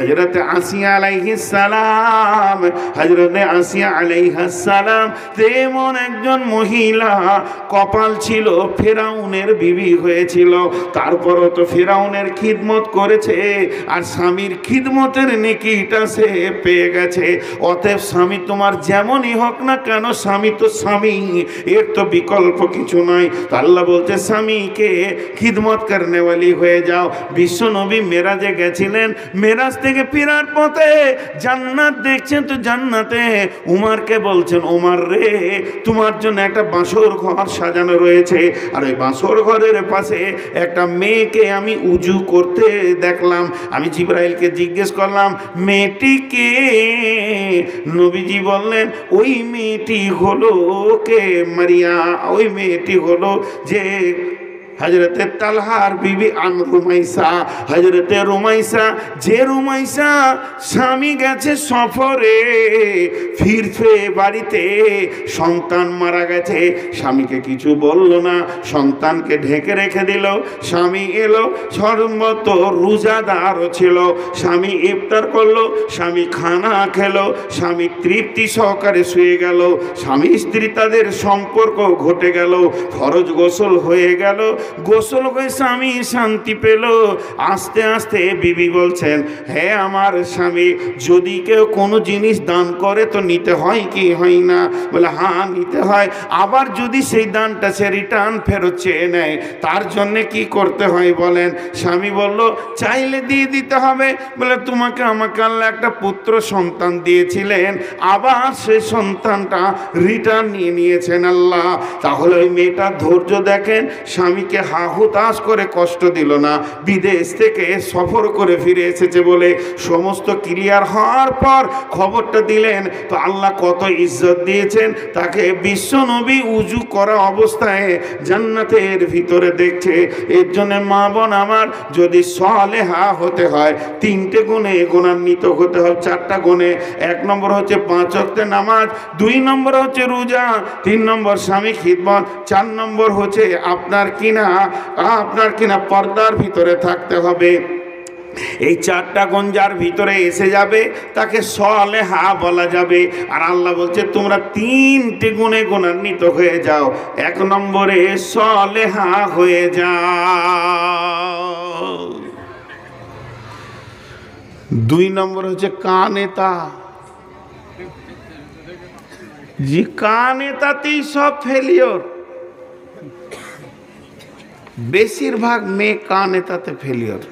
হযরত আসিয়া আলাইহিস সালাম, হযরত আসিয়া আলাইহিস সালাম তেমন একজন মহিলা, কপাল ছিল ফেরাউনের বিবি হয়েছিল, তারপরও তো ফেরাউনের খিদমত করেছে আর স্বামীর খিদমতের নেকিটা সে পেয়ে গেছে। অতএব স্বামী তোমার যেমনই হোক না কেন, স্বামী তো স্বামী, এর তো বিকল্প কিছু নয়। তো আল্লাহ বলছে স্বামীকে খিদমত করনেওয়ালি হয়ে যাও। বিশ্ব নবী মেরাজে গেছিলেন, মেরাজ থেকে ফেরার পথে জান্নাত দেখছেন, তো জান্নাতে উমারকে বলছেন, উমার রে তোমার জন্য একটা বাসর ঘর সাজানো রয়েছে, আর ওই বাসর ঘরের পাশে একটা মেয়েকে আমি উজু করতে দেখলাম। আমি জিবরাইলকে জিজ্ঞেস করলাম মেয়েটি কে? নবীজি বললেন ওই মেয়েটি হলো কে? মারিয়া। ওই মেয়েটি হলো যে হযরতে তালহার বিবি রুমাইসা। হযরতে রুমাইসা, যে রুমাইসা স্বামী গেছে সফরে, ফিরছে বাড়িতে, সন্তান মারা গেছে, স্বামীকে কিছু বলল না, সন্তানকে ঢেকে রেখে দিল। স্বামী এলো, সর্বত রোজাদারও ছিল, স্বামী ইফতার করলো, স্বামী খানা খেলো, স্বামী তৃপ্তি সহকারে শুয়ে গেল, স্বামী স্ত্রী তাদের সম্পর্ক ঘটে গেল, ফরজ গোসল হয়ে গেল, গোসল হয়ে স্বামী শান্তি পেল। আস্তে আস্তে বিবি বলছেন হে আমার স্বামী, যদি কেউ কোনো জিনিস দান করে তো নিতে হয় কি হয় না? বলে হ্যাঁ নিতে হয়। আবার যদি সেই দানটা সে রিটার্ন ফেরত চেয়ে নেয়, তার জন্যে কি করতে হয় বলেন? স্বামী বলল চাইলে দিয়ে দিতে হবে। বলে তোমাকে আমাকে আল্লাহ একটা পুত্র সন্তান দিয়েছিলেন, আবার সেই সন্তানটা রিটার্ন নিয়ে নিয়েছেন আল্লাহ। তাহলে ওই মেয়েটা ধৈর্য দেখেন, স্বামীকে হাহুতাশ করে কষ্ট দিল না, বিদেশ থেকে সফর করে ফিরে এসেছে বলে সমস্ত ক্লিয়ার হওয়ার পর খবরটা দিলেন। তো আল্লাহ কত ইজ্জত দিয়েছেন তাকে, বিশ্ব নবী উজু করা অবস্থায় জান্নাতের ভিতরে দেখছে। এর জন্য মা বোন আমার, যদি সালেহা হতে হয় তিনটে গুণে গুণান্বিত হতে হবে, চারটা গুণে। এক নম্বর হচ্ছে 5 ওয়াক্তের নামাজ, 2 নম্বর হচ্ছে রোজা, 3 নম্বর স্বামী খিদমত, 4 নম্বর হচ্ছে আপনার কিনা পর্দার ভিতরে থাকতে হবে। এই 4টা গুণ যার ভিতরে এসে যাবে তাকে সালেহা বলা যাবে। আর আল্লাহ বলছে তোমরা 3টে গুণে গুণান্বিত হয়ে যাও। 1 নম্বরে সালেহা হয়ে যাও, 2 নম্বর হচ্ছে কানেতা। জি, কানেতাতেই সব ফেলিওর, বেশিরভাগ মেয়ে কানেতাতে ফেলিওর।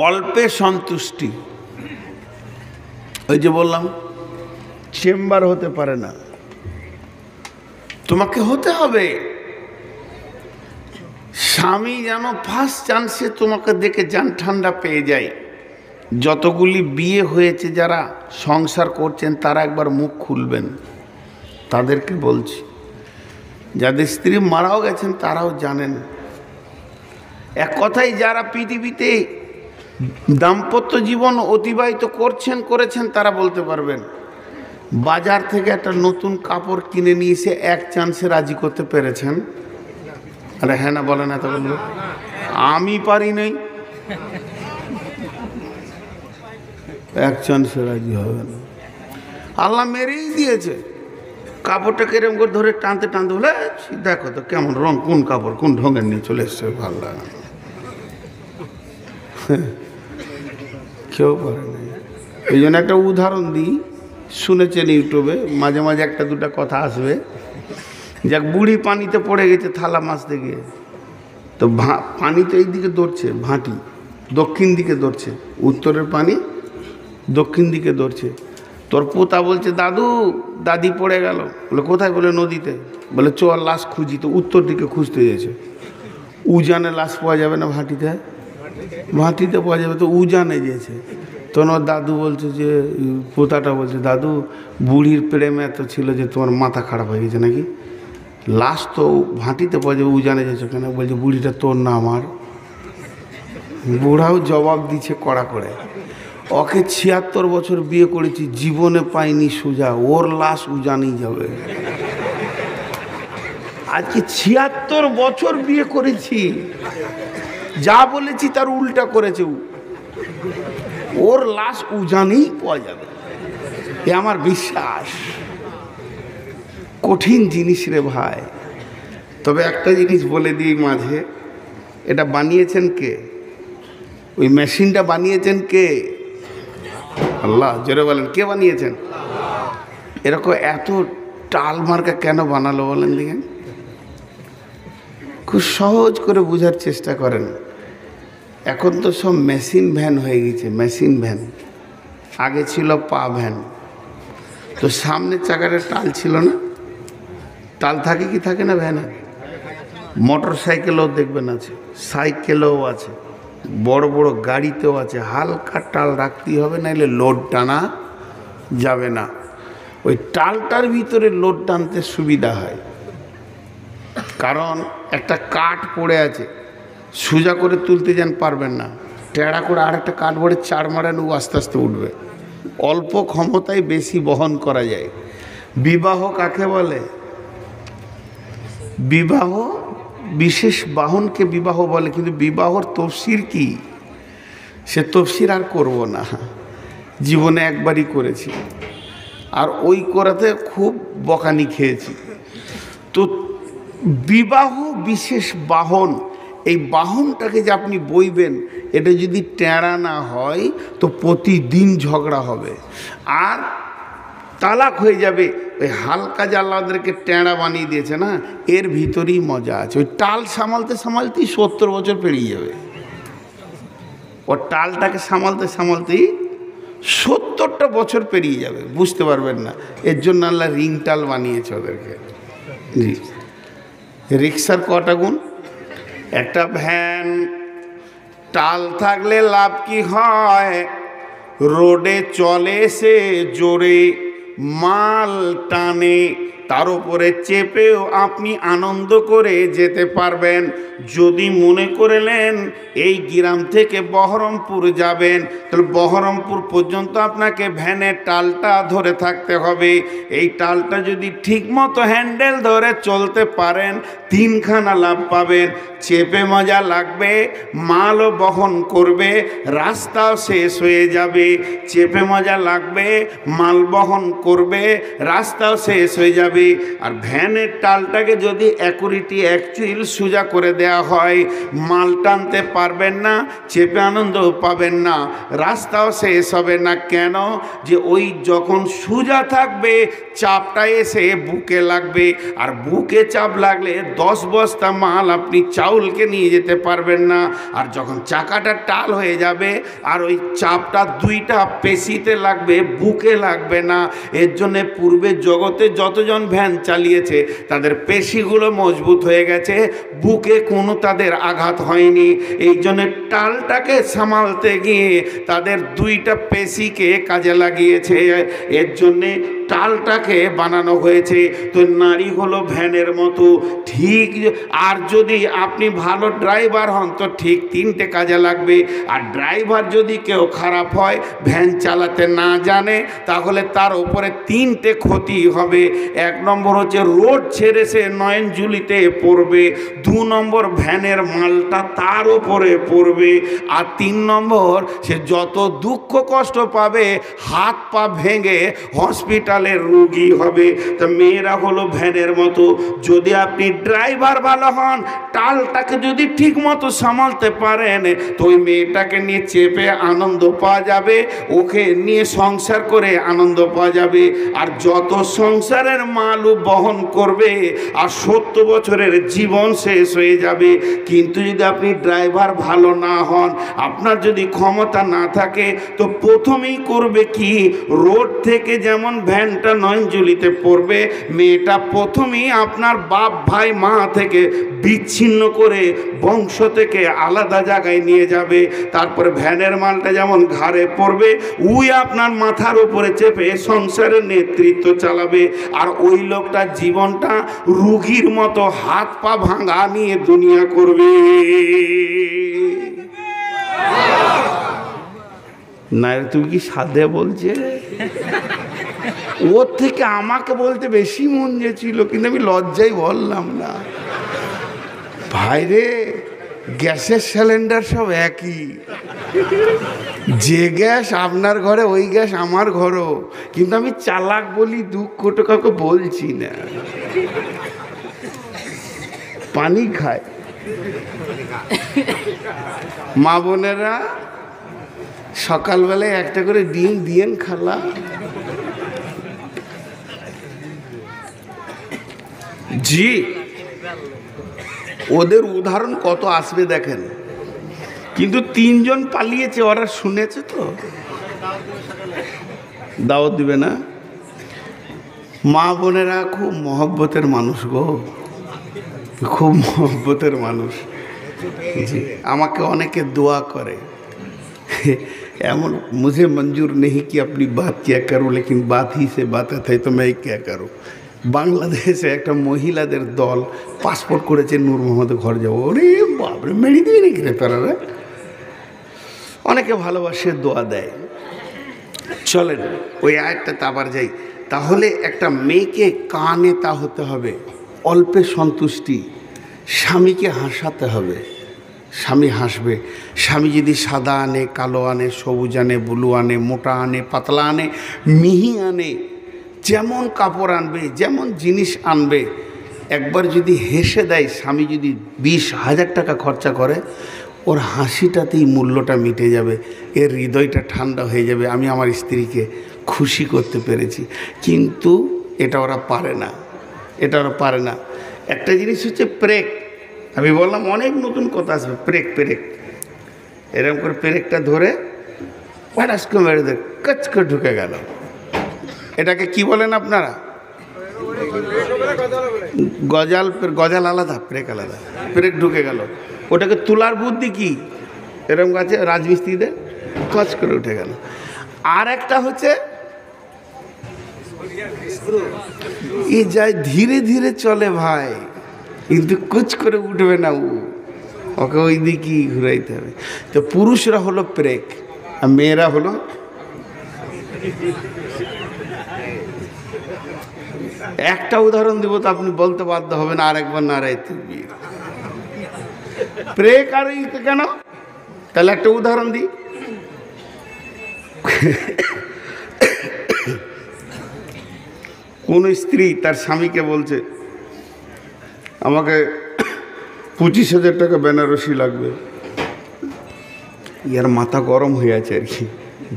অল্পে সন্তুষ্টি, ওই যে বললাম চেম্বার হতে পারে না, তোমাকে হতে হবে স্বামী যেন ফার্স্ট চান্সে তোমাকে দেখে যান ঠান্ডা পেয়ে যায়। যতগুলি বিয়ে হয়েছে যারা সংসার করছেন তারা একবার মুখ খুলবেন, তাদেরকে বলছি, যাদের স্ত্রী মারাও গেছেন তারাও জানেন। এক কথায় যারা পৃথিবীতে দাম্পত্য জীবন অতিবাহিত করেছেন তারা বলতে পারবেন, বাজার থেকে একটা নতুন কাপড় কিনে নিয়ে এসে এক চান্সে রাজি করতে পেরেছেন? আরে হ্যাঁ না বলেন, এত বলবো আমি পারি নাই, এক চান্সে রাজি হবে না। আল্লাহ মেরেই দিয়েছে। কাপড়টা কেরম করে ধরে টানতে টানতে বলে দেখো তো কেমন রং, কোন কাপড় কোন ঢঙের নিয়ে চলে এসছে, ভালো লাগে না, কেউ পারে না। এই জন্য একটা উদাহরণ দিই, শুনেছেন ইউটিউবে মাঝে মাঝে 1-2টা কথা আসবে। যাক, বুড়ি পানিতে পড়ে গেছে থালা মাছতে গিয়ে, তো পানি তো এই দিকে দৌড়ছে, ভাঁটি দক্ষিণ দিকে দৌড়ছে, উত্তরের পানি দক্ষিণ দিকে দৌড়ছে। তোর পোতা বলছে দাদু দাদি পড়ে গেল। বলে কোথায়? বলে নদীতে। বলে চল লাশ খুঁজি। তো উত্তর দিকে খুঁজতে গেছে। উজানে লাশ পাওয়া যাবে না, ভাঁটিতে পাওয়া যাবে, তো উজানে গিয়েছে। তখন ওর দাদু বলছে যে, পোতাটা বলছে দাদু বুড়ির প্রেম এত ছিল যে তোমার মাথা খারাপ হয়ে গেছে নাকি, লাশ তো ভাঁটিতে পাওয়া যাবে, উজানে গেছে কেন? বলছে বুড়িটা তোর না আমার। বুড়াও জবাব দিচ্ছে কড়া করে, ওকে 76 বছর বিয়ে করেছি, জীবনে পাইনি সোজা, ওর লাশ উজানেই যাবে। আজকে 76 বছর বিয়ে করেছি, যা বলেছি তার উল্টা করেছে, ওর লাশ উজানেই পাওয়া যাবে, এ আমার বিশ্বাস। কঠিন জিনিস রে ভাই। তবে একটা জিনিস বলে দিই মাঝে, এটা বানিয়েছেন কে? ওই মেশিনটা বানিয়েছেন কে? আল্লাহ। জোরে বলেন, কে বানিয়েছেন? এরকম এত টাল মার্কা কেন বানালো বলেন দিকে? খুব সহজ করে বোঝার চেষ্টা করেন। এখন তো সব মেশিন ভ্যান হয়ে গেছে, মেশিন ভ্যান। আগে ছিল পা ভ্যান। তো সামনের চাকাটা টাল ছিল না? টাল থাকে কি থাকে না ভ্যানে? মোটর সাইকেলও দেখবেন আছে, সাইকেলও আছে, বড় বড় গাড়িতেও আছে। হালকা টাল রাখতেই হবে, নাহলে লোড টানা যাবে না। ওই টালটার ভিতরে লোড টানতে সুবিধা হয়, কারণ একটা কাঠ পড়ে আছে, সোজা করে তুলতে যান পারবেন না, টেড়া করে আর একটা কাঠ পড়ে চার মারেন, ও আস্তে আস্তে উঠবে। অল্প ক্ষমতায় বেশি বহন করা যায়। বিবাহ কাকে বলে? বিবাহ বিশেষ বাহনকে বিবাহ বলে, কিন্তু বিবাহর তফসির কি? সে তফসির আর করব না, জীবনে একবারই করেছি, আর ওই করাতে খুব বকানি খেয়েছি। তো বিবাহ বিশেষ বাহন, এই বাহনটাকে যে আপনি বইবেন, এটা যদি টেঁড়া না হয় তো প্রতিদিন ঝগড়া হবে আর তালাক হয়ে যাবে। ওই হালকা যে আল্লাহদেরকে টেঁড়া বানিয়ে দিয়েছে না, এর ভিতরেই মজা আছে। ওই টাল সামালতে সামালতেই 70 বছর পেরিয়ে যাবে। ও টালটাকে সামালতে সামালতেই 70টা বছর পেরিয়ে যাবে, বুঝতে পারবেন না। এর জন্য আল্লাহ রিং টাল বানিয়েছে ওদেরকে। জি, রিক্সার কটা গুণ? একটা ভ্যান টাল থাকলে লাভ কি হয়? রোডে চলে সে জোরে, মাল টানে, তার উপরে চেপেও আপনি আনন্দ করে যেতে পারবেন। যদি মনে করলেন এই গ্রাম থেকে বহরমপুর যাবেন, তাহলে বহরমপুর পর্যন্ত আপনাকে ভ্যানের টালটা ধরে থাকতে হবে। এই টালটা যদি ঠিকমতো হ্যান্ডেল ধরে চলতে পারেন, 3খানা লাভ পাবেন। চেপে মজা লাগবে, মালও বহন করবে, রাস্তাও শেষ হয়ে যাবে। চেপে মজা লাগবে, মাল বহন করবে, রাস্তাও শেষ হয়ে যাবে। আর ভ্যানের টালটাকে যদি অ্যাকুরেটি অ্যাকচুয়াল সোজা করে দেওয়া হয়, মাল টানতে পারবেন না, চেপে আনন্দ পাবেন না, রাস্তাও শেষ হবে না। কেন? যে ওই যখন সোজা থাকবে, চাপটা এসে বুকে লাগবে, আর বুকে চাপ লাগলে 10 বস্তা মাল আপনি চাউলকে নিয়ে যেতে পারবেন না। আর যখন চাকাটা টাল হয়ে যাবে, আর ওই চাপটা 2টা পেশিতে লাগবে, বুকে লাগবে না। এর জন্যে পূর্বে জগতে যতজন ভ্যান চালিয়েছে তাদের পেশিগুলো মজবুত হয়ে গেছে, বুকে কোনো তাদের আঘাত হয়নি। এই জন্য টালটাকে সামালতে গিয়ে তাদের 2টা পেশিকে কাজে লাগিয়েছে। এর জন্যে টালটাকে বানানো হয়েছে। তো নারী হলো ভ্যানের মতো, ঠিক। আর যদি আপনি ভালো ড্রাইভার হন তো ঠিক 3টে কাজে লাগবে। আর ড্রাইভার যদি কেউ খারাপ হয়, ভ্যান চালাতে না জানে, তাহলে তার উপরে 3টে ক্ষতি হবে। 1 নম্বর হচ্ছে রোড ছেড়ে সে নয়নজুলিতে পড়বে। 2 নম্বর ভ্যানের মালটা তার উপরে পড়বে। আর 3 নম্বর সে যত দুঃখ কষ্ট পাবে, হাত পা ভেঙে হসপিটালের রোগী হবে। তো মেয়েরা হলো ভ্যানের মতো। যদি আপনি ড্রাইভার ভালো হন, টালটাকে যদি ঠিক মতো সামালতে পারেন, তো ওই মেয়েটাকে নিয়ে চেপে আনন্দ পাওয়া যাবে, ওকে নিয়ে সংসার করে আনন্দ পাওয়া যাবে। আর যত সংসারের মালও বহন করবে, আর 70 বছরের জীবন শেষ হয়ে যাবে। কিন্তু যদি আপনি ড্রাইভার ভালো না হন, আপনার যদি ক্ষমতা না থাকে, তো প্রথমেই করবে কি, রোড থেকে যেমন ভ্যানটা নয়নজুলিতে পড়বে, মেয়েটা প্রথমেই আপনার বাপ ভাই মা থেকে বিচ্ছিন্ন করে বংশ থেকে আলাদা জায়গায় নিয়ে যাবে। তারপরে ভ্যানের মালটা যেমন ঘাড়ে পড়বে, উই আপনার মাথার উপরে চেপে সংসারের নেতৃত্ব চালাবে। আর ওই লোকটা জীবনটা রুগীর মতো হাত পা ভাঙা নিয়ে দুনিয়া করবে। না, তুমি কি সাধে বলছে? ওর থেকে আমাকে বলতে বেশি মন যেছিল, কিন্তু আমি লজ্জায় বললাম না। ভাই রে, গ্যাসের সিলিন্ডার সব একই, যে গ্যাস আপনার ঘরে ওই গ্যাস আমার ঘরও, কিন্তু আমি চালাক বলি দুঃখ তো কাউকে বলছি না। পানি খায় মা বোনেরা, সকালবেলায় একটা করে ডিম দিয়েন খালা। জি, ওদের উদাহরণ কত আসবে দেখেন। কিন্তু 3 জন পালিয়েছে, ওরা শুনেছে তো, দাওয়াত দিবে না। মা বোনেরা খুব মহব্বতের মানুষ গো, খুব মহব্বতের মানুষ। জি, আমাকে অনেকে দোয়া করে, এমন मुझे मंजूर नहीं कि अपनी बात क्या करूं, लेकिन बात ही से बात है तो मैं क्या करूं। বাংলাদেশে একটা মহিলাদের দল পাসপোর্ট করেছে নূর মোহাম্মদের ঘর যাবো। ওরে বাপরে, মেরে দিবি নাকি রে তারা? অনেকে ভালোবাসে, দোয়া দেয়। চলেন ওই আয়াতটাতে আবার যাই। তাহলে একটা মেয়েকে কানে তা হতে হবে, অল্পে সন্তুষ্টি, স্বামীকে হাসাতে হবে, স্বামী হাসবে। স্বামী যদি সাদা আনে, কালো আনে, সবুজ আনে, ব্লু আনে, মোটা আনে, পাতলা আনে, মিহি আনে, যেমন কাপড় আনবে, যেমন জিনিস আনবে, একবার যদি হেসে দেয়, স্বামী যদি 20,000 টাকা খরচা করে, ওর হাসিটাতেই মূল্যটা মিটে যাবে, এর হৃদয়টা ঠান্ডা হয়ে যাবে, আমি আমার স্ত্রীকে খুশি করতে পেরেছি। কিন্তু এটা ওরা পারে না, এটা ওরা পারে না। একটা জিনিস হচ্ছে প্রেক। আমি বললাম অনেক নতুন কথা আসবে, প্রেক প্রেক, এরকম করে প্রেকটা ধরে পাটাসকে মেরে দেয়, কচ করে ঢুকে গেল। এটাকে কি বলেন আপনারা? গজাল। গজাল আলাদা, প্রেক আলাদা। প্রেক ঢুকে গেল, ওটাকে তোলার বুদ্ধি কি? এরকম গাছে রাজমিস্ত্রিদের কচ করে উঠে গেল। আর একটা হচ্ছে এই যায় ধীরে ধীরে চলে ভাই, কিন্তু কুচ করে উঠবে না, ওকে ওই দিকেই ঘুরাইতে হবে। তো পুরুষরা হলো প্রেক, আর মেয়েরা হলো একটা উদাহরণ দিব তো আপনি বলতে বাধ্য হবেন আরেকবার নারায়ে তাকবীর। প্রেক আর কেন? তাহলে একটা উদাহরণ দিই। কোন স্ত্রী তার স্বামীকে বলছে, আমাকে 25,000 টাকা বেনারসি লাগবে। ইয়ার মাথা গরম হয়ে আছে আর কি,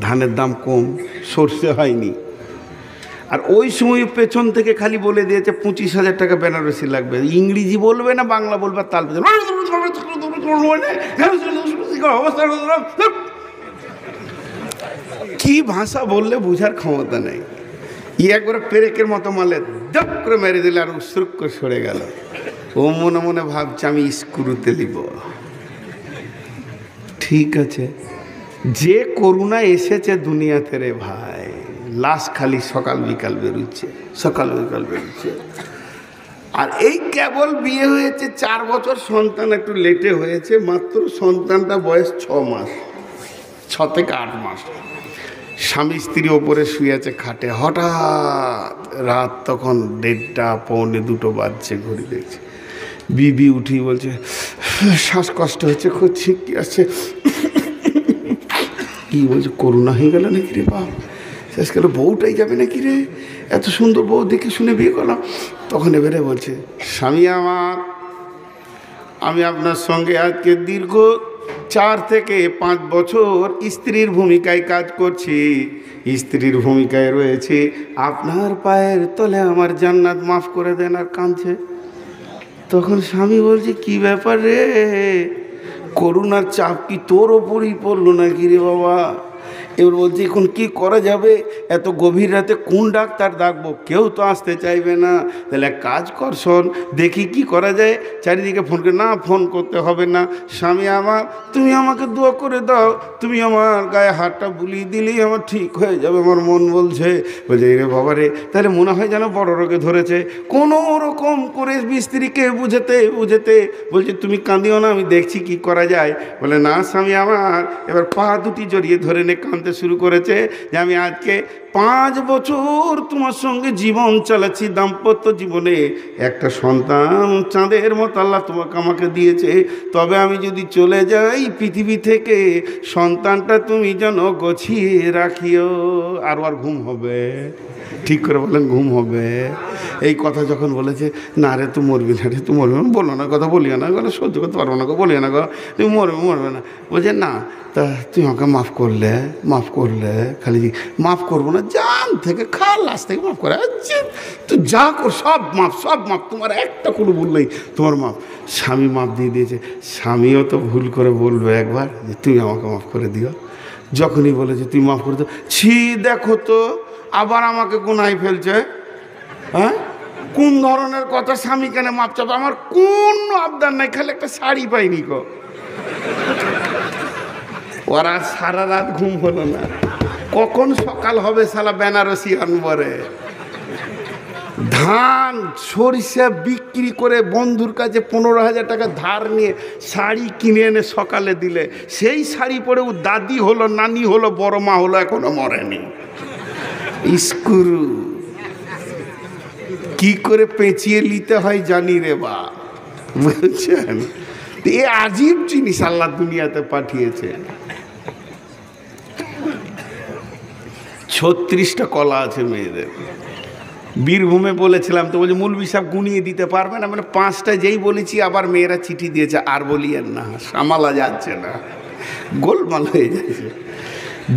ধানের দাম কম, সর্ষে হয়নি। আর ওই সময় পেছন থেকে খালি বলে দিয়েছে 25,000 টাকা বেনারসি লাগবে। ইংরেজি বলবে না বাংলা বলবে, তাল কি ভাষা বললে বোঝার ক্ষমতা নেই। একবারে পেরেকের মতো মারলে দপ করে মেরে দিলে আর উসরুক করে সরে গেল। ও মনে মনে ভাবছে আমি স্ক্রুতে লিব। ঠিক আছে, যে করুণা এসেছে দুনিয়াতে রে ভাই, লাশ খালি সকাল বিকাল বেরোচ্ছে, সকাল বিকাল বেরোচ্ছে। আর এই কেবল বিয়ে হয়েছে 4 বছর, সন্তান একটু লেটে হয়েছে, মাত্র সন্তানটা বয়স 6 মাস, 6 থেকে 8 মাস। স্বামী স্ত্রী ওপরে শুয়ে আছে খাটে, হঠাৎ রাত তখন 1:30 পৌনে 2 বাজছে, ঘড়ি দেখছে। বিবি উঠি বলছে শ্বাসকষ্ট হচ্ছে, খুব ছিটকে আসছে। কি বলছে, করুণা হয়ে গেল নাকি রে বাপ? শেষকালে বউটাই যাবে নাকি রে? এত সুন্দর বউ দেখে শুনে বিয়ে করলাম। তখন এবারে বলছে, স্বামী আমার, আমি আপনার সঙ্গে আজকে দীর্ঘ 4 থেকে 5 বছর স্ত্রীর ভূমিকায় কাজ করছি। স্ত্রীর ভূমিকায় রয়েছে, আপনার পায়ের তলে আমার জান্নাত মাফ করে দেন। আর কাঁদছে। তখন স্বামী বলছে, কি ব্যাপার রে, করুণার চাপ কি তোর ওপরই পড়লো নাকি রে বাবা? এবার বলছে, এখন কি করা যাবে? এত গভীর রাতে কোন ডাক্তার ডাকবো? কেউ তো আসতে চাইবে না। তাহলে এক কাজ কর, শোন দেখি কি করা যায়। চারিদিকে ফোন করে, না ফোন করতে হবে না, স্বামী আমার তুমি আমাকে দোয়া করে দাও, তুমি আমার গায়ে হাতটা বুলিয়ে দিলেই আমার ঠিক হয়ে যাবে, আমার মন বলছে। বলছে, রে বাবা রে, তাহলে মনে হয় যেন বড় রোগে ধরেছে। কোনো রকম করে স্ত্রীকে বুঝাতে বুঝাতে বলছে, তুমি কাঁদিও না, আমি দেখছি কি করা যায়। বলে, না স্বামী আমার। এবার পা দুটি জড়িয়ে ধরে নে কাঁদতে শুরু করেছে যে আমি আজকে 5 বছর তোমার সঙ্গে জীবন চালাচ্ছি, দাম্পত্য জীবনে একটা সন্তান চাঁদের মতো আল্লাহ তোমাকে আমাকে দিয়েছে, তবে আমি যদি চলে যাই পৃথিবী থেকে, সন্তানটা তুমি যেন গছিয়ে রাখিও। আর ঘুম হবে? ঠিক করে বলেন, ঘুম হবে? এই কথা যখন বলেছে, না রে তুই মরবি না, রে তুই মরবি না, বলো না, কথা বলিও না, কথা সহ্য করতে পারবো না, বলিও না, তুমি মরবে না। বলছে না, তা তুই আমাকে মাফ করলে খালি মাফ করবো না, জান থেকে খালাস থেকে মাফ করে, আচ্ছা তুই যা কর সব মাফ, তোমার একটা কোনো ভুল নেই, তোমার মাফ। স্বামী মাফ দিয়ে দিয়েছে। স্বামীও তো ভুল করে বলবে একবার যে তুমি আমাকে মাফ করে দিও। যখনই বলেছে তুই মাফ করে দিও, ছি দেখো তো আবার আমাকে গুনায় ফেলছে। হ্যাঁ, কোন ধরনের কথা? স্বামী কেন মাপ চাবে? আমার কোন আবদার নাই, খালি একটা শাড়ি পাইনি গো। ওরা সারা রাত ঘুম হলো না, কখন সকাল হবে শালা বেনারসি আনবরে। ধান সরিষা বিক্রি করে বন্ধুর কাছে 15,000 টাকা ধার নিয়ে শাড়ি কিনে এনে সকালে দিলে, সেই শাড়ি পরে ও দাদি হলো, নানি হলো, বড় মা হলো, এখনো মরেনি। স্ক্রু কি করে পেঁচিয়ে নিতে হয় জানি রে বা, বুঝছেন? এ আজীব জিনিস আল্লাহ দুনিয়াতে পাঠিয়েছে। 36টা কলা আছে মেয়েদের। বীরভূমে বলেছিলাম তো, বলছে মৌলভী সাহেব গুনিয়ে দিতে পারবে না, মানে 5টা যেই বলেছি আবার মেয়েরা চিঠি দিয়েছে, আর বলিয়েন না, সামালা যাচ্ছে না, গোলমাল হয়ে যাচ্ছে।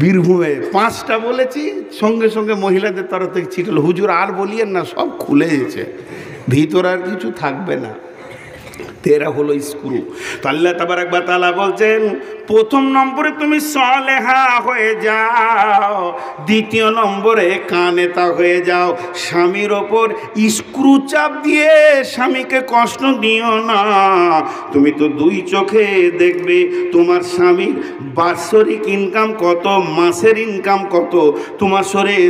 বীরভূমে 5টা বলেছি, সঙ্গে সঙ্গে মহিলাদের তরফ থেকে চিঠি, হুজুর আর বলিয়েন না, সব খুলে গেছে, ভিতর আর কিছু থাকবে না। তেরা হলো স্ক্রু। তো আল্লাহ তাবারাক ওয়া তাআলা বলছেন, প্রথম নম্বরে তুমি সালেহা হয়ে যাও, দ্বিতীয় নম্বরে কানেতা হয়ে যাও। স্বামীর ওপর স্ক্রু চাপ দিয়ে স্বামীকে কষ্ট দিও না। তুমি তো 2 চোখে দেখবে তোমার স্বামীর বাৎসরিক ইনকাম কত, মাসের ইনকাম কত, তোমার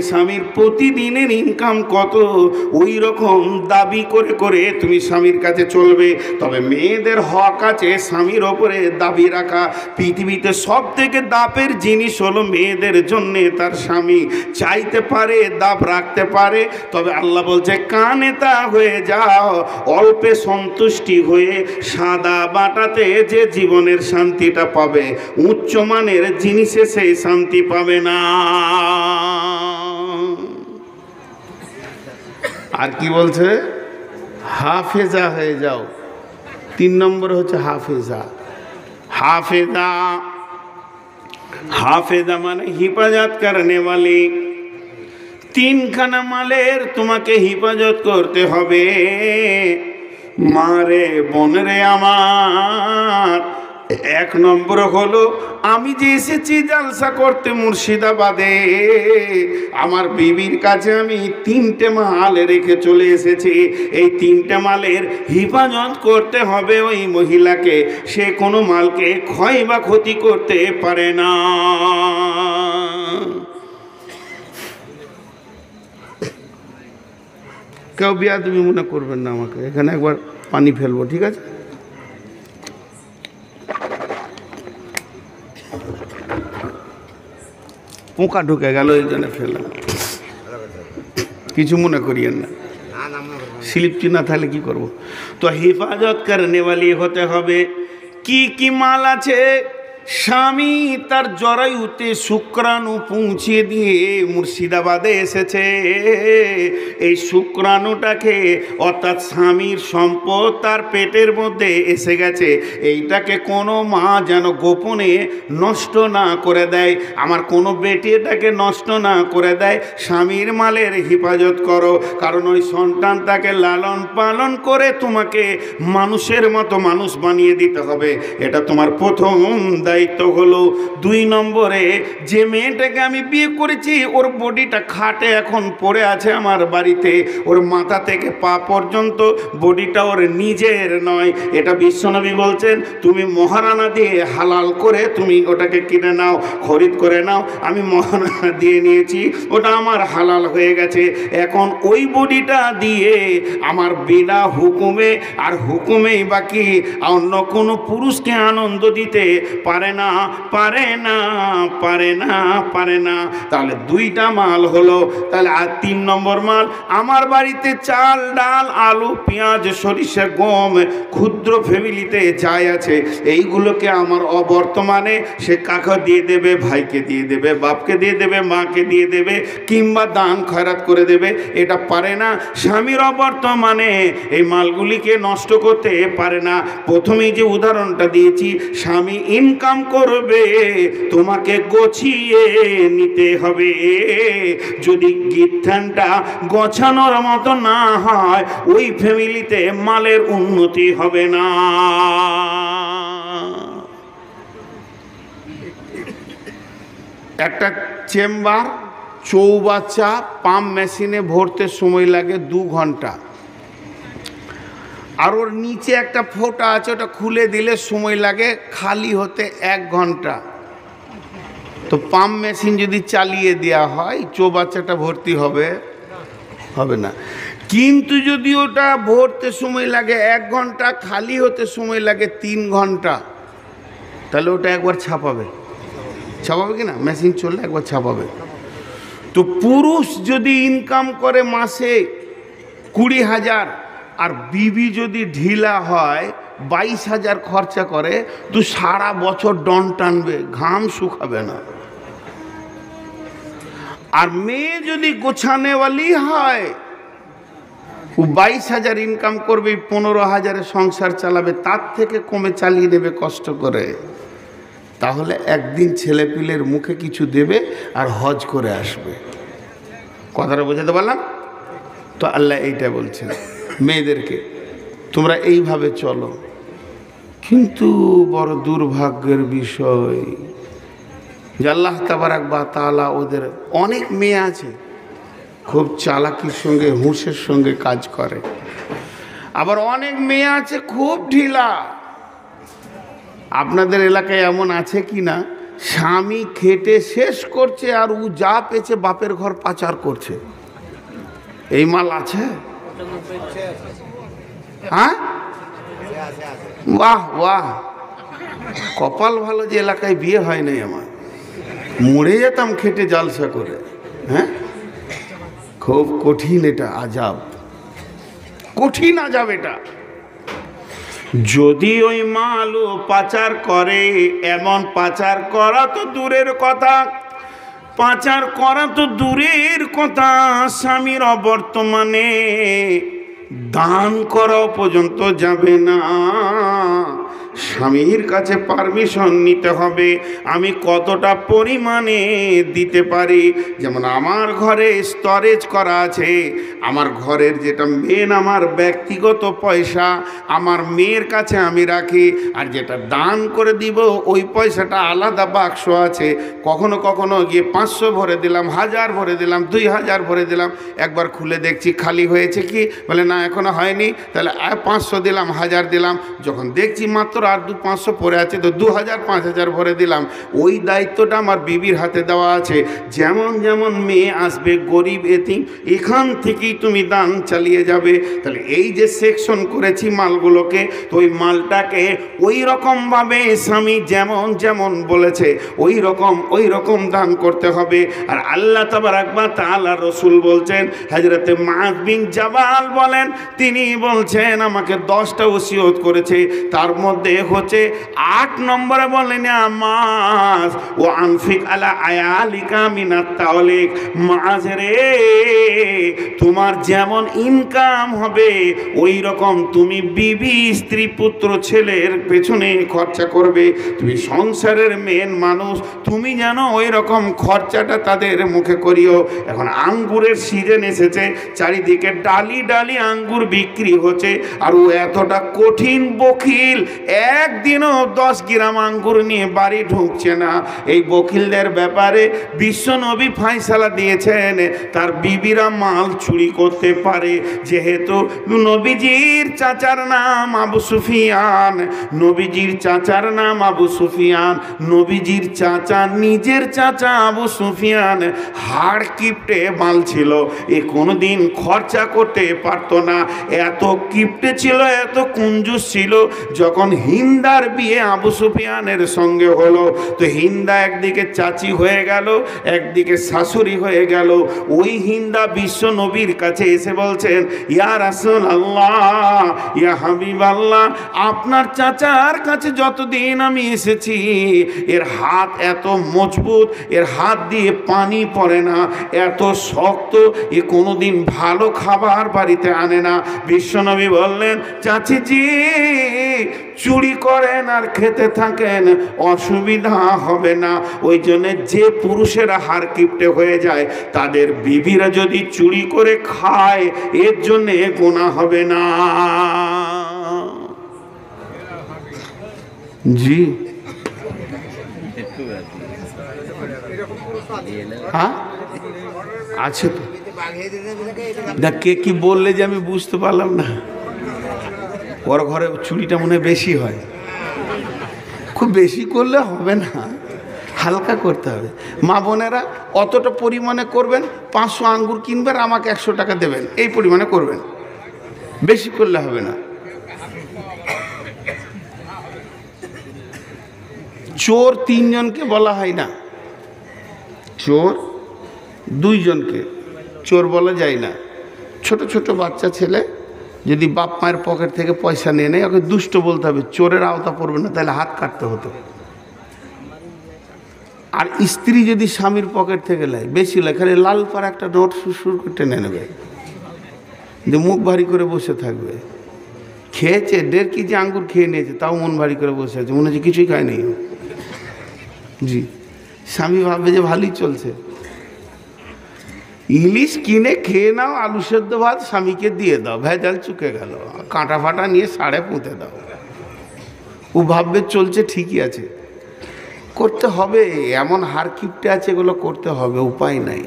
স্বামীর প্রতিদিনের ইনকাম কত, ওই রকম দাবি করে করে তুমি স্বামীর কাছে চলবে। তবে মেয়েদের হক আছে স্বামীর ওপরে দাবি রাখা। পৃথিবীতে সব থেকে দাপের জিনিস হলো মেয়েদের জন্যে তার স্বামী চাইতে পারে, দাব রাখতে পারে। তবে আল্লাহ বলছে কানেতা হয়ে যাও, অল্পে সন্তুষ্টি হয়ে সাদা বাটাতে যে জীবনের শান্তিটা পাবে, উচ্চমানের জিনিসে সেই শান্তি পাবে না। আর কি বলছে? হাফেজা হয়ে যাও। 3 নম্বর হচ্ছে হাফেজা। হাফেজা, হাফেজা মানে হিফাজত করনে वाली। 3খানা মালের তোমাকে হিফাজত করতে হবে। মারে বোন রে আমার, 1 নম্বর হলো আমি যে এসেছি জালসা করতে মুর্শিদাবাদে, আমার বিবির কাছে আমি 3টে মাল রেখে চলে এসেছি। এই 3টে মালের হিফাজত করতে হবে ওই মহিলাকে, সে কোনো মালকে ক্ষয় বা ক্ষতি করতে পারে না। কেউ বেয়াদবি মনে করবেন না আমাকে, এখানে একবার পানি ফেলবো, ঠিক আছে? পোকা ঢুকে গেল, এই জন্য ফেললাম, কিছু মনে করিয়েন না। স্লিপ চিহ্ন থাকলে কি করব? তো হিফাজত করনে वाली হতে হবে। কি কি মাল আছে? স্বামী তার জরায়ুতে শুক্রাণু পৌঁছে দিয়ে মুর্শিদাবাদে এসেছে। এই শুক্রাণুটাকে, অর্থাৎ স্বামীর সম্পদ তার পেটের মধ্যে এসে গেছে, এইটাকে কোনো মা যেন গোপনে নষ্ট না করে দেয়, আমার কোনো বেটি এটাকে নষ্ট না করে দেয়। স্বামীর মালের হেফাজত করো, কারণ ওই সন্তান তাকে লালন পালন করে তোমাকে মানুষের মতো মানুষ বানিয়ে দিতে হবে, এটা তোমার প্রথম দায়িত্ব হলো। 2 নম্বরে, যে মেয়েটাকে আমি বিয়ে করেছি ওর বডিটা খাটে এখন পড়ে আছে আমার বাড়িতে, ওর মাথা থেকে পা পর্যন্ত বডিটা ওর নিজের নয়। এটা বিশ্বনবী বলছেন, তুমি মহারানা দিয়ে হালাল করে তুমি ওটাকে কিনে নাও, খরিদ করে নাও। আমি মহারানা দিয়ে নিয়েছি, ওটা আমার হালাল হয়ে গেছে। এখন ওই বডিটা দিয়ে আমার বিনা হুকুমে, আর হুকুমেই বাকি অন্য কোনো পুরুষকে আনন্দ দিতে পারে পারে না, পারে না, পারে না, পারে না। তাহলে দুইটা মাল হলো। তাহলে আর 3 নম্বর মাল, আমার বাড়িতে চাল, ডাল, আলু, পেঁয়াজ, সরিষা, গম, ক্ষুদ্র ফ্যামিলিতে যাই আছে, এইগুলোকে আমার অবর্তমানে সে কাকে দিয়ে দেবে, ভাইকে দিয়ে দেবে, বাপকে দিয়ে দেবে, মাকে দিয়ে দেবে, কিংবা দান খয়রাত করে দেবে। এটা পারে না। স্বামীর অবর্তমানে এই মালগুলিকে নষ্ট করতে পারে না। প্রথমেই যে উদাহরণটা দিয়েছি, স্বামী ইনকাম করবে, তোমাকে গোছিয়ে নিতে হবে। যদি গিত্থানটা গোছানোর মতো না হয়, ওই ফ্যামিলিতে মালের উন্নতি হবে না। একটা চেম্বার, চৌবাচ্চা, পাম্প মেশিনে ভরতে সময় লাগে 2 ঘন্টা, আর ওর নিচে একটা ফোঁটা আছে, ওটা খুলে দিলে সময় লাগে খালি হতে 1 ঘন্টা। তো পাম্প মেশিন যদি চালিয়ে দেওয়া হয়, চৌবাচ্চাটা ভর্তি হবে? হবে না। কিন্তু যদি ওটা ভরতে সময় লাগে 1 ঘন্টা, খালি হতে সময় লাগে 3 ঘন্টা, তাহলে ওটা একবার ছাপাবে। ছাপাবে কি না? মেশিন চললে একবার ছাপাবে। তো পুরুষ যদি ইনকাম করে মাসে 20,000, আর বিবি যদি ঢিলা হয় 22,000 খরচা করে, তো সারা বছর ডন টানবে, ঘাম শুকাবে না। আর মেয়ে যদি গোছানেওয়ালি হয়, ও 22,000 ইনকাম করবে, 15,000 সংসার চালাবে, তার থেকে কমে চালিয়ে নেবে কষ্ট করে। তাহলে একদিন ছেলেপিলের মুখে কিছু দেবে আর হজ করে আসবে। কথাটা বোঝাতে পারলাম তো? আল্লাহ এইটা বলছেন মেয়েদেরকে, তোমরা এইভাবে চলো। কিন্তু বড় দুর্ভাগ্যের বিষয় যে আল্লাহ তাবারাক ওয়া তাআলা, ওদের অনেক মেয়ে আছে খুব চালাকির সঙ্গে, হুঁশের সঙ্গে কাজ করে, আবার অনেক মেয়ে আছে খুব ঢিলা। আপনাদের এলাকায় এমন আছে কি না, স্বামী খেটে শেষ করছে আর ও যা পেয়েছে বাপের ঘর পাচার করছে? এই মাল আছে? হ্যাঁ, বাহ বাহ, কপাল ভালো যে এলাকায় বিয়ে হয় নাই আমার, মরে যেতাম খেটে জালসা করে। হ্যাঁ, খুব কঠিন এটা, আজাব, কঠিন আজাব এটা। যদি ওই মালও পাচার করে, এমন পাচার করা তো দূরের কথা, পাচার করা তো দূরের কথা, স্বামীর অবর্তমানে দান করা পর্যন্ত যাবে না। স্বামীর কাছে পারমিশন নিতে হবে, আমি কতটা পরিমাণে দিতে পারি। যেমন আমার ঘরে স্টোরেজ করা আছে, আমার ঘরের যেটা মেন আমার ব্যক্তিগত পয়সা, আমার মেয়ের কাছে আমি রাখি, আর যেটা দান করে দিব ওই পয়সাটা আলাদা বাক্স আছে। কখনো কখনো গিয়ে 500 ভরে দিলাম, 1000 ভরে দিলাম, 2000 ভরে দিলাম, একবার খুলে দেখছি খালি হয়েছে কি, বলে না এখনো হয়নি, তাহলে 500 দিলাম, 1000 দিলাম, যখন দেখছি মাত্র আর 200-500 পড়ে আছে, তো 2000 5000 ভরে দিলাম। ওই দায়িত্বটা আমার বিবির হাতে দেওয়া আছে। যেমন যেমন মেয়ে আসবে, গরিব এতিম, এখান থেকেই তুমি দান চালিয়ে যাবে। তাহলে এই যে সেকশন করেছি মালগুলোকে, তো ওই মালটাকে ওই রকমভাবে স্বামী যেমন যেমন বলেছে ওই রকম দান করতে হবে। আর আল্লাহ তাবারাক ওয়া তাআলা, রসুল বলছেন, হযরতে মুআয বিন জাবাল বলেন, তিনি বলছেন আমাকে 10টা ওসিয়ত করেছে, তার মধ্যে হচ্ছে 8 নম্বরে বলেন, মাস ও আনফিক আলা আয়ালিকা মিনাত তাওলিক। মাস রে, তোমার যেমন ইনকাম হবে ওই রকম তুমি বিবি, স্ত্রী, পুত্র, ছেলের পেছনে খরচা করবে। তুমি সংসারের মেন মানুষ, তুমি যেন ওই রকম খরচাটা তাদের মুখে করিও। এখন আঙ্গুরের সিজন এসেছে, চারিদিকে ডালি ডালি আঙ্গুর বিক্রি হচ্ছে, আর ও এতটা কঠিন বকিল, একদিনও 10 গ্রাম আঙ্গুর নিয়ে বাড়ি ঢুকছে না। এই বকিলদের ব্যাপারে বিশ্ব নবী ফায়সালা দিয়েছেন, তার বিবিরা মাল চুরি করতে পারে। যেহেতু নবীজির চাচার নাম আবু সুফিয়ান, নবীজির চাচার নাম আবু সুফিয়ান, নবীজির চাচা, নিজের চাচা আবু সুফিয়ান হাড় কিপটে মাল ছিল, এ কোনোদিন খরচা করতে পারতো না। এত কিপটে ছিল, এত কুঞ্জুস ছিল, যখন হিন্দার বিয়ে আবু সুফিয়ানের সঙ্গে হলো। তো হিন্দা একদিকে চাচি হয়ে গেল, একদিকে শাশুড়ি হয়ে গেল। ওই হিন্দা বিশ্ব নবীর কাছে এসে বলছেন, ইয়া রাসূলুল্লাহ, ইয়া হাবিবাল্লাহ, আপনার চাচার কাছে যতদিন আমি এসেছি এর হাত এত মজবুত, এর হাত দিয়ে পানি পড়ে না, এত শক্ত, এ কোনোদিন ভালো খাবার বাড়িতে আনে না। বিশ্বনবী বললেন, চাচিজি চুরি করেন আর খেতে থাকেন, অসুবিধা হবে না। ওই জন্য যে পুরুষেরা হার কিপটে হয়ে যায় তাদের বিবিরা যদি চুরি করে খায় এর জন্য গুনাহ হবে না। জি হ্যাঁ আছে তো। না কে কি বললে যে আমি বুঝতে পারলাম না। ওর ঘরে চুরিটা মনে বেশি হয়, খুব বেশি করলে হবে না, হালকা করতে হবে। মা বোনেরা অতটা পরিমাণে করবেন, 500 আঙ্গুর কিনবেন, আমাকে 100 টাকা দেবেন, এই পরিমাণে করবেন, বেশি করলে হবে না। চোর 3 জনকে বলা হয় না, চোর 2 জনকে চোর বলা যায় না। ছোট ছোট বাচ্চা ছেলে যদি বাপ মায়ের পকেট থেকে পয়সা নিয়ে নেয়, ওকে দুষ্ট বলতে হবে, চোরের আওতা পড়বে না, তাহলে হাত কাটতে হতো। আর স্ত্রী যদি স্বামীর পকেট থেকে নেয়, বেশি নেয়, খালি লাল পাড়া একটা নোট সুর করে টেনে নেবে, যে মুখ ভারী করে বসে থাকবে। খেয়েছে 1.5 কেজি আঙ্গুর খেয়ে নিয়েছে, তাও মন ভারী করে বসে আছে, মনে হচ্ছে কিছুই খায়নি। জি, স্বামী ভাববে যে ভালোই চলছে। ইলিশ কিনে খেয়ে নাও, আলু সেদ্ধ ভাত স্বামীকে দিয়ে দাও, ভেজাল চুকে গেল, কাঁটা ফাটা নিয়ে সাড়ে পুঁতে দাও, ও ভাববে চলছে ঠিকই আছে। করতে হবে, এমন হার কিপটে আছে, এগুলো করতে হবে, উপায় নাই।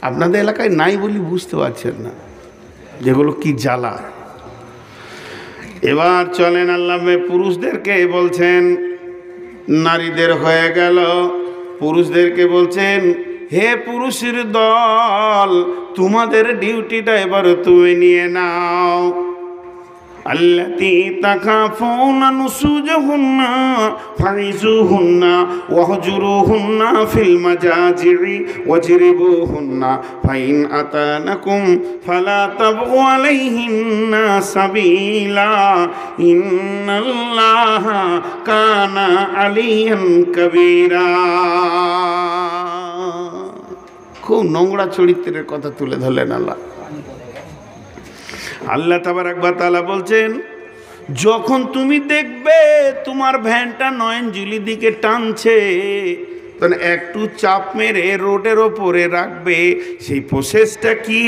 আপনাদের এলাকায় নাই বলি বুঝতে পারছেন না যেগুলো কি জ্বালা। এবার চলেন আল্লাহ পুরুষদেরকে বলছেন, নারীদের হয়ে গেল, পুরুষদেরকে বলছেন, হে পুরুষের দল, তোমাদের ডিউটিটা এবার তুমি নিয়ে নাও। আল্লাতী তাখাফুনা নুশুজুহুন্না ফাইজুহুন্না ওয়াহজুরুহুন্না ফিল মাজাজি'i ওয়াজরিবুহুন্না ফাইন আতানাকুম ফালা তাবগু আলাইহিন্না সাবিলা ইন্নাল্লাহা কানা আলিয়ান কাবীরা। খুব নোংরা চরিত্রের কথা তুলে ধরলেন আল্লাহ। আল্লাহ তাবারক ওয়া তাআলা বলছেন, যখন তুমি দেখবে তোমার ভ্যানটা নয়নজুলির দিকে টানছে, তখন একটু চাপ মেরে রোডের ওপরে রাখবে। সেই প্রসেসটা কি?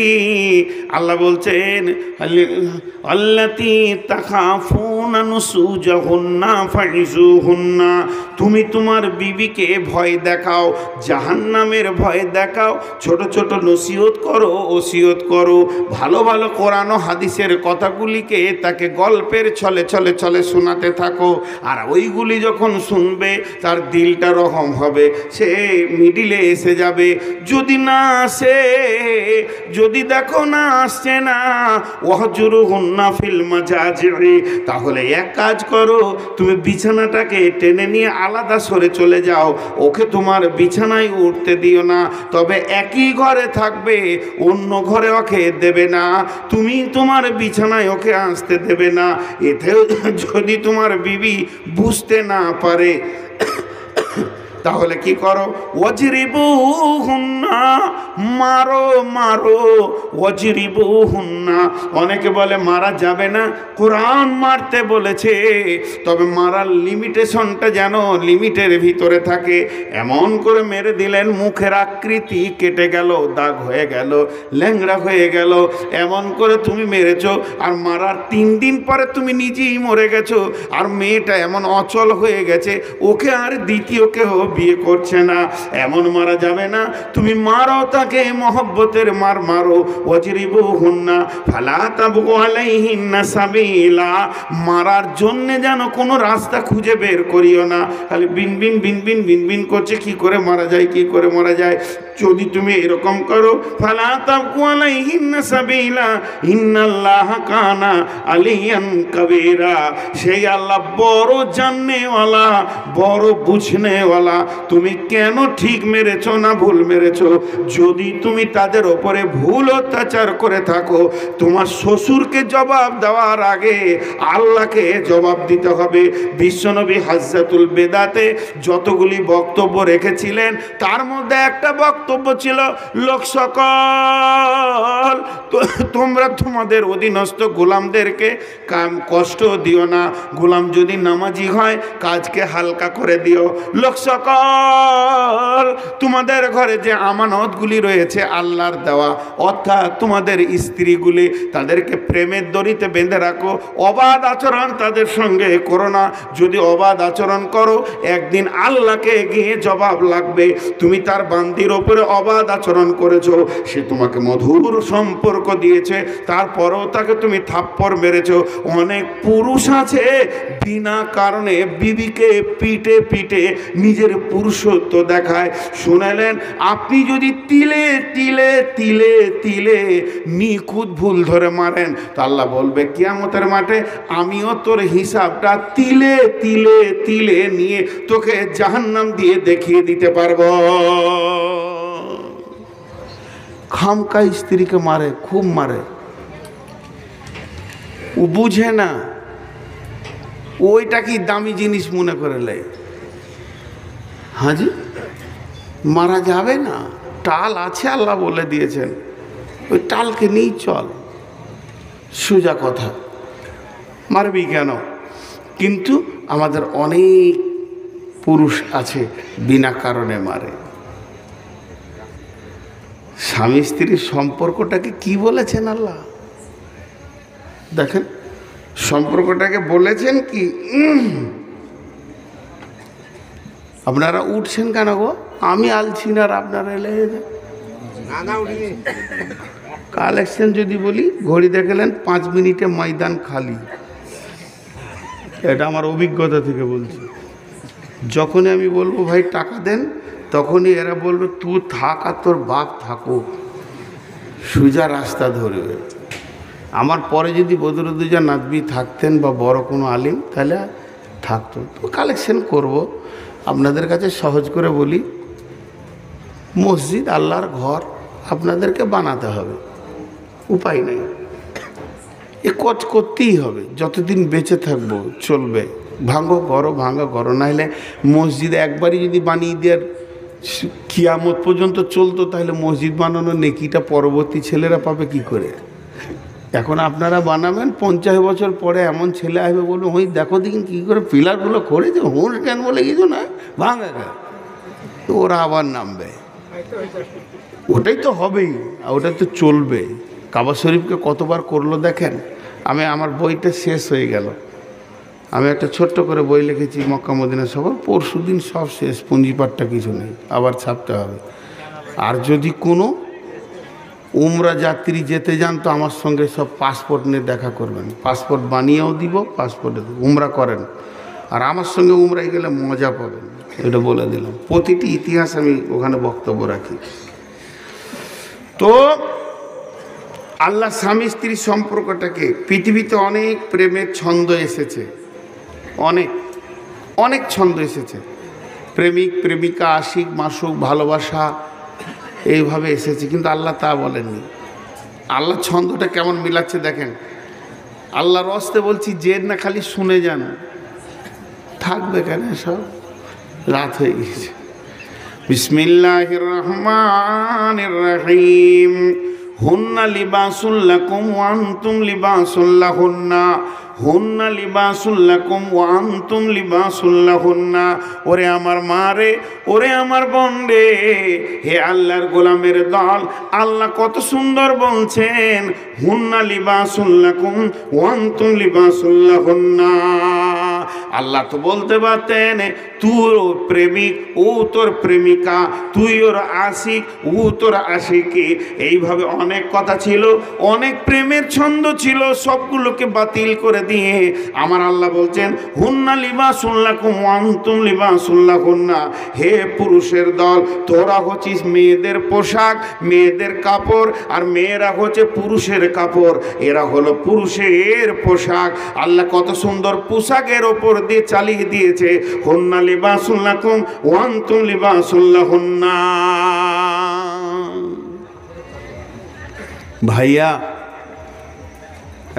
আল্লাহ বলছেন, আল্লাতী তাখাফুনা নুশুজাহুন্না ফাইজুহুন্না, তুমি তোমার বিবিকে ভয় দেখাও, জাহান্নামের ভয় দেখাও, ছোট ছোট নসিহত করো, ওসিয়ত করো, ভালো ভালো কোরআন ও হাদিসের কথাগুলিকে তাকে গল্পের ছলে ছলে ছলে শোনাতে থাকো। আর ওইগুলি যখন শুনবে তার দিলটা রহম হবে, সে মিডিলে এসে যাবে। যদি না আসে, যদি দেখো না আসছে না, ওয়াহজুরুহুন্না ফিল মাজাজি'i, তাহলে এক কাজ করো, তুমি বিছানাটাকে টেনে নিয়ে আলাদা সরে চলে যাও, ওকে তোমার বিছানায় উঠতে দিও না। তবে একই ঘরে থাকবে, অন্য ঘরে ওকে দেবে না, তুমি তোমার বিছানায় ওকে আসতে দেবে না। এতেও যদি তোমার বিবি বুঝতে না পারে, তাহলে কি করো? ওয়াজরিবুহুন্না, মারো মারো, ওয়াজরিবুহুন্না। অনেকে বলে মারা যাবে না, কোরআন মারতে বলেছে, তবে মারার লিমিটেশনটা যেন লিমিটের ভিতরে থাকে। এমন করে মেরে দিলেন মুখের আকৃতি কেটে গেল, দাগ হয়ে গেল, ল্যাংড়া হয়ে গেল, এমন করে তুমি মেরেছো। আর মারার 3 দিন পরে তুমি নিজেই মরে গেছো, আর মেয়েটা এমন অচল হয়ে গেছে, ওকে আর দ্বিতীয় কেউ বিয়ে করছে না, এমন মারা যাবে না। তুমি মারো তাকে, মহব্বতের মারো। ওয়াজরিবুহুন্না ফালা তাবগু আলাইহিন্না সাবিলা, মারার জন্য যেন কোনো রাস্তা খুঁজে বের করিও না। খালি বিন বিন বিন বিন বিন বিন করছে, কি করে মারা যায়, কি করে মারা যায়। যদি তুমি এরকম করো, ফালা তাবগু আলাইহিন্না সাবিলা ইন্নাল্লাহা কানা আলিয়ান কাবীরা, সেই আল্লাহ বড় জাননেওয়ালা, বড় বুঝনেওয়ালা। তুমি কেন ঠিক মেরেছো না ভুল মেরেছো, যদি তুমি তাদের ওপরে ভুল অত্যাচার করে থাকো, তোমার শ্বশুরকে জবাব দেওয়ার আগে আল্লাহকে জবাব দিতে হবে। বিশ্বনবী হাজ্জাতুল বেদাতে যতগুলি বক্তব্য রেখেছিলেন, তার মধ্যে একটা বক্তব্য ছিল, লোক সকল তোমরা তোমাদের অধীনস্থ গোলামদেরকে কষ্ট দিও না। গোলাম যদি নামাজি হয়, কাজকে হালকা করে দিও। লোক সকল তোমাদের ঘরে যে আমানতগুলি রয়েছে আল্লাহর দেওয়া, অর্থাৎ তোমাদের স্ত্রীগুলি, তাদেরকে প্রেমের দড়িতে বেঁধে রাখো। অবাধ আচরণ তাদের সঙ্গে করো না। যদি অবাধ আচরণ করো, একদিন আল্লাহকে গিয়ে জবাব লাগবে। তুমি তার বান্দির ওপরে অবাধ আচরণ করেছো, সে তোমাকে মধুর সম্পর্ক দিয়েছে, তারপরেও তাকে তুমি থাপ্পড় মেরেছো। অনেক পুরুষ আছে বিনা কারণে বিবিকে পিটে পিটে নিজের পুরুষত্ব দেখায়। শুনেলেন, আপনি যদি তিলে তিলে তিলে তিলে নিখুঁত ভুল ধরে মারেন, তো আল্লাহ বলবে কিয়ামতের মাঠে, আমিও তোর হিসাবটা তিলে তিলে তিলে নিয়ে তোকে জাহান্নাম দিয়ে দেখিয়ে দিতে পারবো। খামকা স্ত্রীকে মারে, খুব মারে, ও বুঝে না, ওইটা কি দামি জিনিস মনে করে লে। হাজি মারা যাবে না, টাল আছে, আল্লাহ বলে দিয়েছেন, ওই টালকে নিয়ে চল। সোজা কথা, মারবি কেন? কিন্তু আমাদের অনেক পুরুষ আছে বিনা কারণে মারে। স্বামী স্ত্রীর সম্পর্কটাকে কি বলেছেন আল্লাহ? দেখেন, সম্পর্কটাকে বলেছেন কি, আপনারা উঠছেন কেন গো? আমি আলছি না, আপনারা এলে কালেকশন যদি বলি, ঘড়ি দেখালেন 5 মিনিটে ময়দান খালি। এটা আমার অভিজ্ঞতা থেকে বলছি। যখনই আমি বলবো ভাই টাকা দেন, তখনই এরা বলবে তুই থাক আর তোর বাপ থাকুক, সোজা রাস্তা ধরবে। আমার পরে যদি বদরুদ্দোজা নাদবি থাকতেন বা বড় কোনো আলিম, তাহলে থাকতো। তো কালেকশন করব। আপনাদের কাছে সহজ করে বলি, মসজিদ আল্লাহর ঘর আপনাদেরকে বানাতে হবে, উপায় নেই। এ কাজ করতেই হবে, যতদিন বেঁচে থাকবো চলবে। ভাঙো করো, নাহলে মসজিদ একবারই যদি বানিয়ে দেওয়ার কিয়ামত পর্যন্ত চলতো, তাহলে মসজিদ বানানোর নেকিটা পরবর্তী ছেলেরা পাবে কি করে? এখন আপনারা বানাবেন, 50 বছর পরে এমন ছেলে আসবে, বলবে ওই দেখো দেখি কী করে পিলারগুলো করেছে, হোস কেন বলে কিছু না, ভাঙা তো ওরা আবার নামবে। ওটাই তো হবেই, ওটা তো চলবে। কাবা শরীফকে কতবার করলো দেখেন। আমার বইটা শেষ হয়ে গেল, আমি একটা ছোট্ট করে বই লিখেছি মক্কা মদিনা সফর, পরশু দিন সব শেষ, পুঁজিপাটটা কিছু নেই, আবার ছাপতে হবে। আর যদি কোনো উমরা যাত্রী যেতে যান, তো আমার সঙ্গে সব পাসপোর্ট নিয়ে দেখা করবেন, পাসপোর্ট বানিয়েও দিব, পাসপোর্টে উমরা করেন, আর আমার সঙ্গে উমরায় গেলে মজা পাবেন, এটা বলে দিলাম। প্রতিটি ইতিহাস আমি ওখানে বক্তব্য রাখি। তো আল্লাহ স্বামী স্ত্রীর সম্পর্কটাকে, পৃথিবীতে অনেক প্রেমের ছন্দ এসেছে, অনেক অনেক ছন্দ এসেছে, প্রেমিক প্রেমিকা, আশিক মাসুক, ভালোবাসা, এইভাবে এসেছে, কিন্তু আল্লাহ তা বলেননি। আল্লাহ ছন্দটা কেমন মিলাচ্ছে দেখেন। আল্লাহর হস্তে বলছি, যে না খালি শুনে যান, থাকবে কেন সব, রাত হয়ে গেছে। বিসমিল্লাহির রহমানির রহিম। হুন্না লিবাসুল লাকুম ওয়া আনতুম লিবাসুল লাহুন্না, হুন্না লিবাসুল লাকুম ওয়া আনতুম লিবাসুল লাহুন্না। ওরে আমার মা রে, ওরে আমার বোন রে, হে আল্লাহর গোলামের দল, আল্লাহ কত সুন্দর বলছেন, হুন্না লিবাসুল লাকুম ওয়া আনতুম লিবাসুল লাহুন্না। আল্লাহ তো বলতে পারতেন তুই ওর প্রেমিক, ও তোর প্রেমিকা, তুই ওর আশিক, ও তোর আশিকি। এইভাবে অনেক কথা ছিল, অনেক প্রেমের ছন্দ ছিল, সবগুলোকে বাতিল করে দিয়ে আমার আল্লাহ বলছেন হুন্না লিবাসুন লাকুম ওয়া আনতুম লিবাসুন লাহুন্না। হে পুরুষের দল, তোরা হচ্ছিস মেয়েদের পোশাক, মেয়েদের কাপড়, আর মেয়েরা হচ্ছে পুরুষের কাপড়, এরা হলো পুরুষের পোশাক। আল্লাহ কত সুন্দর পোশাকের ওপর দিয়ে চালিয়ে দিয়েছে, হুন্না লিবাসুন লাকুম ওয়া আনতুম লিবাসুন লাহুন্না। ভাইয়া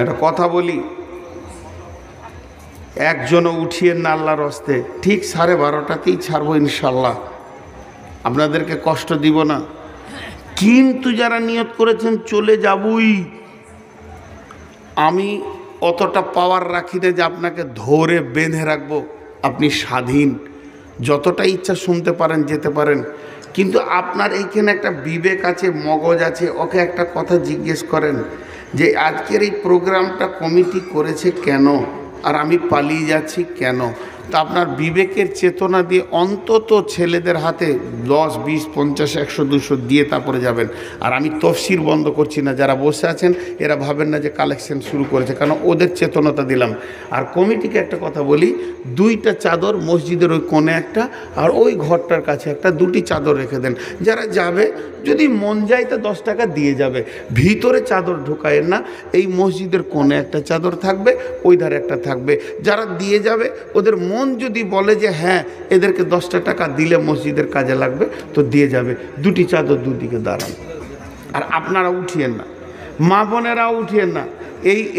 একটা কথা বলি, একজনও উঠিয়ে না আল্লাহর হস্তে, ঠিক 12:30তেই ছাড়বো ইনশাল্লাহ, আপনাদেরকে কষ্ট দিব না। কিন্তু যারা নিয়ত করেছেন চলে যাবই, আমি অতটা পাওয়ার রাখি না যে আপনাকে ধরে বেঁধে রাখবো। আপনি স্বাধীন, যতটা ইচ্ছা শুনতে পারেন, যেতে পারেন, কিন্তু আপনার এইখানে একটা বিবেক আছে, মগজ আছে, ওকে একটা কথা জিজ্ঞেস করেন যে আজকের এই প্রোগ্রামটা কমিটি করেছে কেন, আর আমি পালিয়ে যাচ্ছি কেন। তা আপনার বিবেকের চেতনা দিয়ে অন্তত ছেলেদের হাতে 10, 20, 50, 100, 200 দিয়ে তারপরে যাবেন। আর আমি তফসির বন্ধ করছি না, যারা বসে আছেন এরা ভাবেন না যে কালেকশন শুরু করেছে, কারণ ওদের চেতনতা দিলাম। আর কমিটিকে একটা কথা বলি, 2টা চাদর মসজিদের ওই কোণে একটা, আর ওই ঘরটার কাছে একটা, 2টি চাদর রেখে দেন। যারা যাবে যদি মন যায় তা 10 টাকা দিয়ে যাবে, ভিতরে চাদর ঢোকায়েন না। এই মসজিদের কোণে একটা চাদর থাকবে, ওই ধারে একটা থাকবে। যারা দিয়ে যাবে ওদের মন যদি বলে যে হ্যাঁ এদেরকে 10টা টাকা দিলে মসজিদের কাজে লাগবে, তো দিয়ে যাবে। 2টি চাদর দুদিকে দাঁড়ান। আর আপনারা উঠিয়েন না, মা বোনেরা উঠিয়েন না,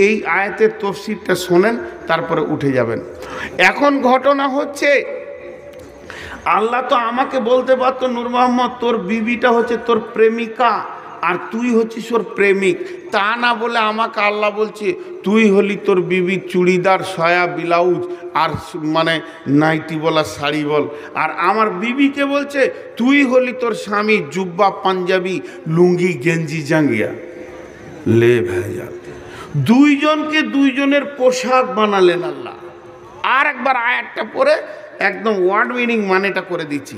এই আয়াতের তফসিরটা শোনেন, তারপরে উঠে যাবেন। এখন ঘটনা হচ্ছে, আল্লাহ তো আমাকে বলতে পারতো নূর মোহাম্মদ তোর বিবিটা হচ্ছে তোর প্রেমিকা আর তুই হচ্ছিস ওর প্রেমিক, তা না বলে আমাকে আল্লাহ বলছে তুই হলি তোর বিবি চুড়িদার, সয়া, ব্লাউজ আর মানে নাইটি বলা শাড়ি বল, আর আমার বিবিকে বলছে তুই হলি তোর স্বামী জুব্বা, পাঞ্জাবি, লুঙ্গি, গেঞ্জি, জাঙ্গিয়া। লে ভেজাল, দুইজনকে দুইজনের পোশাক বানালেন আল্লাহ। আর একবার আয়াতটা পরে একদম ওয়ার্ড মিনিং মানেটা করে দিচ্ছি,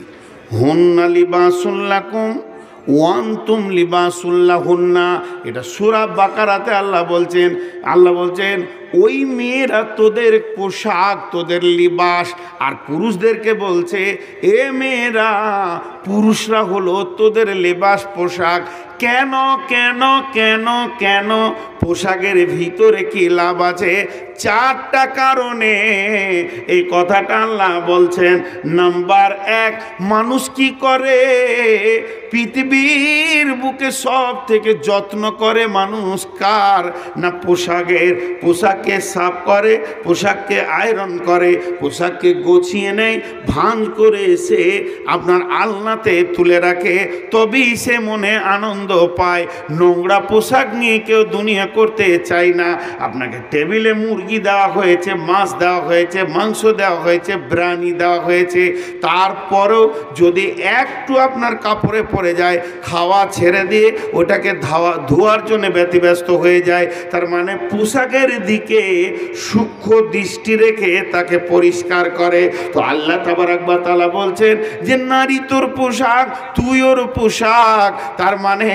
হুন্না লিবাসুল লাকুম ওয়া আনতুম লিবাসুল লাহুন্না। এটা সূরা বাকারাতে আল্লাহ বলছেন ওই মেয়েরা তোদের পোশাক, তোদের লিবাস। আর পুরুষদেরকে বলছে এ মেয়েরা, পুরুষরা হলো তোদের লিবাস, পোশাক। কেন কেন কেন কেন? পোশাকের ভিতরে কি লাভ আছে? 4টা কারণে এই কথাটা আল্লাহ বলছেন। নাম্বার 1, মানুষ কি করে? পৃথিবীর বুকে সব থেকে যত্ন করে মানুষ কার না? পোশাককে সাফ করে, পোশাককে আয়রন করে, পোশাককে গোছিয়ে নেয়, ভাঁজ করে সে আপনার আলনাতে তুলে রাখে, তবেই সে মনে আনন্দ পায়। নোংরা পোশাক নিয়ে কেউ দুনিয়া করতে চায় না। আপনাকে টেবিলে মুরগি দেওয়া হয়েছে, মাছ দেওয়া হয়েছে, মাংস দেওয়া হয়েছে, বিরিয়ানি দেওয়া হয়েছে, তারপরেও যদি একটু আপনার কাপড়ে পড়ে যায়, খাওয়া ছেড়ে দিয়ে ওটাকে ধোয়ার জন্য ব্যতিব্যস্ত হয়ে যায়। তার মানে পোশাকের দিকে সূক্ষ্ম দৃষ্টি রেখে তাকে পরিষ্কার করে। তো আল্লাহ তাবারাক ওয়া তাআলা বলছেন যে নারী তোর পোশাক, তুই ওর পোশাক। তার মানে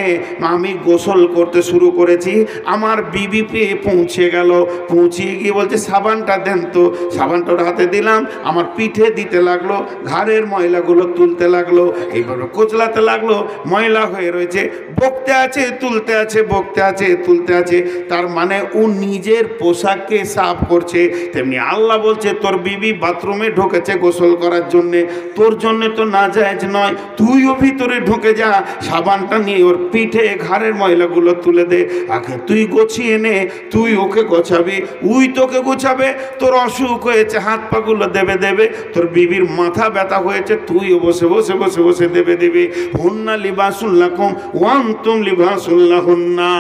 আমি গোসল করতে শুরু করেছি, আমার বিবি পেয়ে পৌঁছে গেল, পৌঁছিয়ে গিয়ে বলছে সাবানটা দেন তো। সাবানটা ওর হাতে দিলাম, আমার পিঠে দিতে লাগলো, ঘাড়ের ময়লাগুলো তুলতে লাগলো, এইভাবে কোচলাতে লাগলো, ময়লা হয়ে রয়েছে, বকতে আছে তুলতে আছে, বকতে আছে তুলতে আছে। তার মানে ও নিজের পোশাককে সাফ করছে। তেমনি আল্লাহ বলছে তোর বিবি বাথরুমে ঢুকেছে গোসল করার জন্যে, তোর জন্যে তো নাজায়েজ নয়, তুইও ভিতরে ঢুকে যা, সাবানটা নিয়ে ওর পিঠে ঘাড়ের ময়লাগুলো তুলে দে, আগে তুই গোছিয়ে নে, তুই ওকে গোছাবি, উই তোকে গোছাবে। তোর অসুখ হয়েছে, হাত পাগুলো দেবে, তোর বিবির মাথা ব্যথা হয়েছে, তুইও বসে বসে বসে বসে দেবে। হুন্না লিবাসুল লাকুম ওয়া আনতুম লিবাসুল লাহুন্না।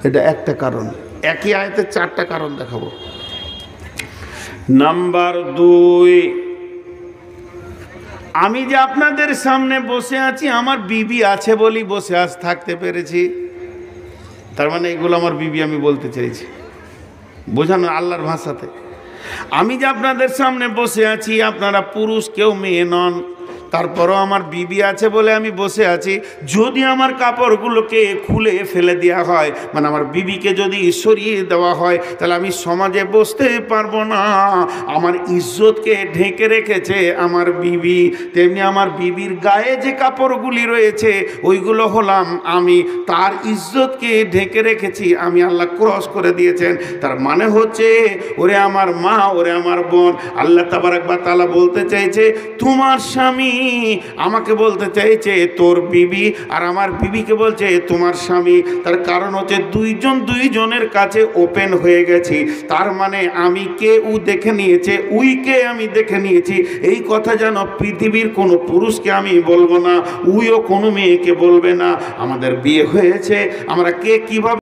এটা একটা কারণ। একই আয়াতে 4টা কারণ দেখাবো। নাম্বার 2, আমি যে আপনাদের সামনে বসে আছি, আমার বিবি আছে বলি বসে থাকতে পেরেছি। তার মানে এগুলো আমার বিবি, আমি বলতে চাইছি বোঝানো আল্লাহর ভাষাতে। আমি যে আপনাদের সামনে বসে আছি, আপনারা পুরুষ, কেউ মেয়ে নন, তারপরও আমার বিবি আছে বলে আমি বসে আছি। যদি আমার কাপড়গুলোকে খুলে ফেলে দেওয়া হয়, মানে আমার বিবিকে যদি সরিয়ে দেওয়া হয়, তাহলে আমি সমাজে বসতে পারবো না। আমার ইজ্জতকে ঢেকে রেখেছে আমার বিবি, তেমনি আমার বিবির গায়ে যে কাপড়গুলি রয়েছে ওইগুলো হলাম আমি, তার ইজ্জতকে ঢেকে রেখেছি আমি, আল্লাহ ক্রস করে দিয়েছেন। তার মানে হচ্ছে, ওরে আমার মা, ওরে আমার বোন, আল্লাহ তাবারক ওয়া তাআলা বলতে চাইছে তোমার স্বামী, আমাকে বলতে চাইছে তোর বিবি, আর আমার বিবিকে বলছে তোমার স্বামী। তার কারণ হচ্ছে দুইজনের কাছে ওপেন হয়ে গেছি। তার মানে আমি কে ও দেখে নিয়েছে, উইকে আমি দেখে নিয়েছি। এই কথা যেন পৃথিবীর কোনো পুরুষকে আমি বলবো না, উইও কোনো মেয়েকে বলবে না। আমাদের বিয়ে হয়েছে, আমরা কে কিভাবে